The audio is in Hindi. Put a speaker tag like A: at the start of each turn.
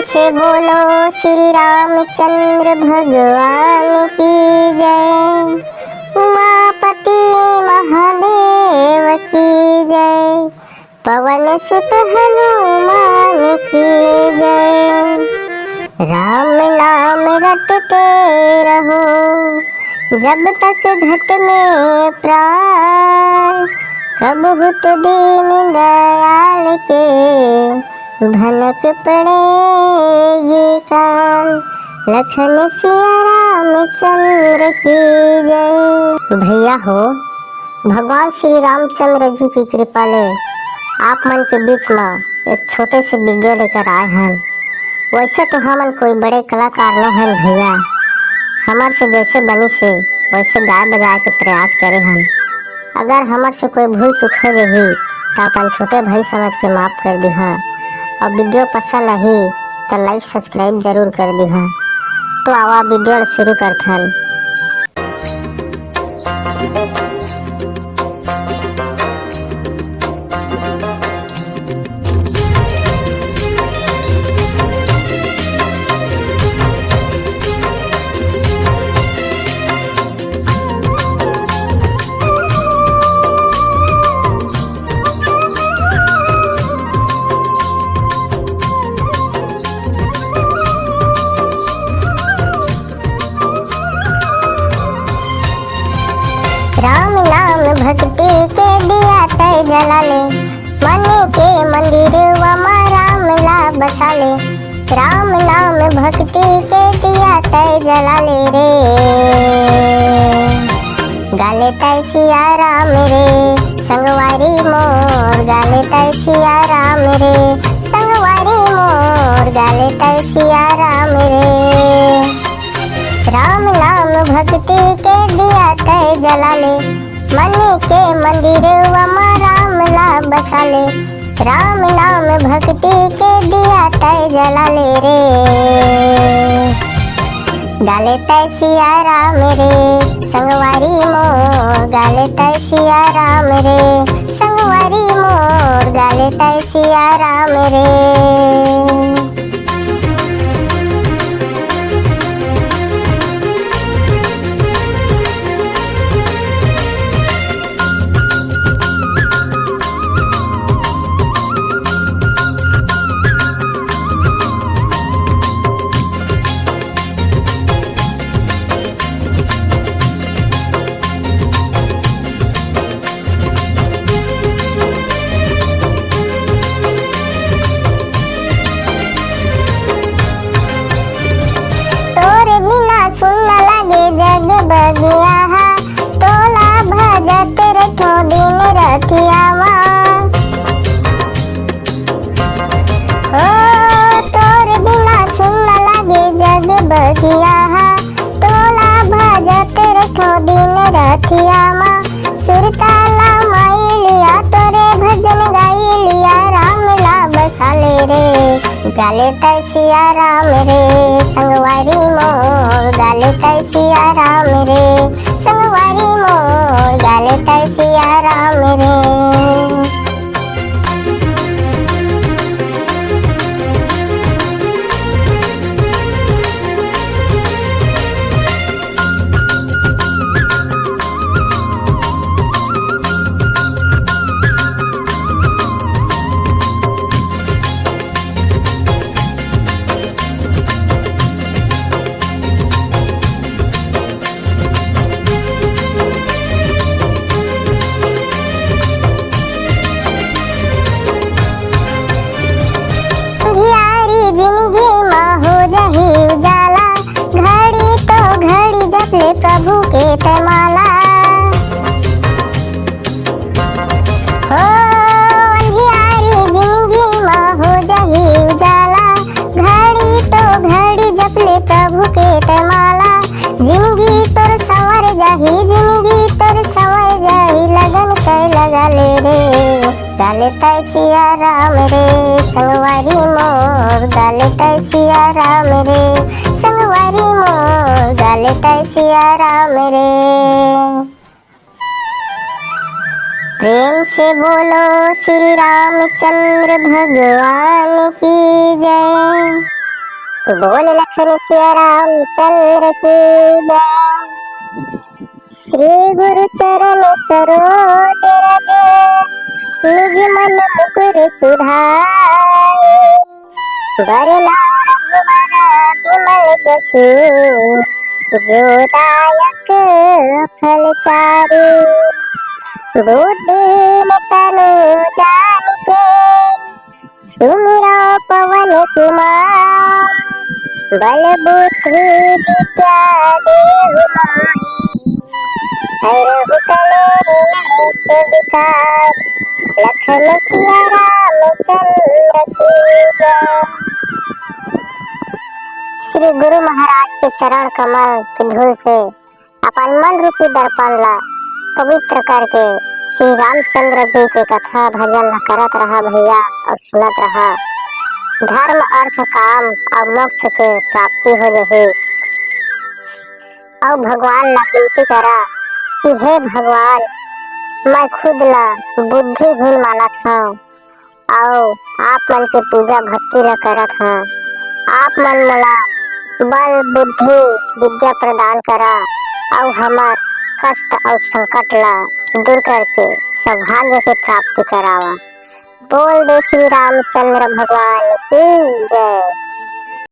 A: से बोलो श्री रामचंद्र भगवान की जय। उमापति महादेव की जय। पवन सुत हनुमान की जय। राम नाम रटते रहो जब तक घट में प्राण। कब हुत दीन दयाल के भनक पड़ेगी कान। लखन सिया रामचंद्र की जय। भैया हो, भगवान श्री रामचंद्र जी की कृपा ले आप मन के बीच में एक छोटे से वीडियो लेकर आए हैं। वैसे तो हमन कोई बड़े कलाकार न हैं भैया, हमार से जैसे बनी से वैसे गाय बजाए के प्रयास करे हम। अगर हमार से कोई भूल चूक हो रही तो अपन छोटे भाई समझ के माफ कर दी है। और वीडियो पसंद आई तो लाइक सब्सक्राइब जरूर कर दी है। तो आवा वीडियो शुरू करते हैं। राम नाम भक्ति के दिया तय जला ले। मन के मंदिर वमा राम ला बसा ले। राम नाम भक्ति के दिया तय जला ले रे। गाले तय सिया राम रे संगवारी मोर। गाले तय सिया राम रे संगवारी मोर। गाले तय सिया राम रे। राम नाम भक्ति के दिया तय जला ले। मन के मंदिर वमा राम ला बसा ले। राम नाम भक्ति के दिया तय जला ले रे। गाले तय सिया राम रे संगवारी मोर। गाले तय सिया राम रे संगवारी मोर। गाले तय सिया राम रे। बगिया तोला भजत रखो दिन रथिया तोर बिना सुन लगे जग बगिया तोला भजत रखो दिन रथिया सुरताला माई लिया तोरे भजन गाई लिया राम ला बसा ले रे। गाले तय सिया राम रे संगवारी मोर। गाले तय सिया राम रे संगवारी मोर। गाले तय सिया राम रे। प्रभु के तमाला हो अंधियारी जिंदगी माँ हो जाही उजाला। घड़ी तो घड़ी जप ले प्रभु के तमाला। जिंदगी तोर संवर जाही जिंदगी तोर संवर जाही लगन कर लगा ले रे। गाले तय सिया राम रे संगवारी मोर। गाले तय सिया राम रे संगवारी मोर। गाले तय सिया राम रे। प्रेम से बोलो श्री रामचंद्र भगवान की जय। बोल लखन सिया रामचंद्र की जय। श्री गुरु चरण सरोज रज निज मन मुकुर सुधाई। वरना रघुवर विमल जसु जो दायक फल चारि। बुद्धिहीन तनु जानिके सुमिरो पवन कुमार। बल बुद्धि विद्या देहु मोहि हरहु कलेश विकार। लखन सिया रामचंद्र की जय। श्री गुरु महाराज के चरण कमल की धूल से अपन मन रूपी दर्पण ला पवित्र करके श्री रामचंद्र जी के कथा भजन करत रहा भैया और सुनत रहा। धर्म अर्थ काम और मोक्ष के प्राप्ति हो जाए। और भगवान ला विनती करा कि हे भगवान, मैं खुद ला बुद्धिहीन मानत हूँ और आप मन के पूजा भक्ति ला करत हूँ। आप मन मोला बल बुद्धि विद्या प्रदान करा और हमार कष्ट और संकट ला दूर करके सौभाग्य के प्राप्ति करावा। बोल दे श्री रामचंद्र भगवान की जय।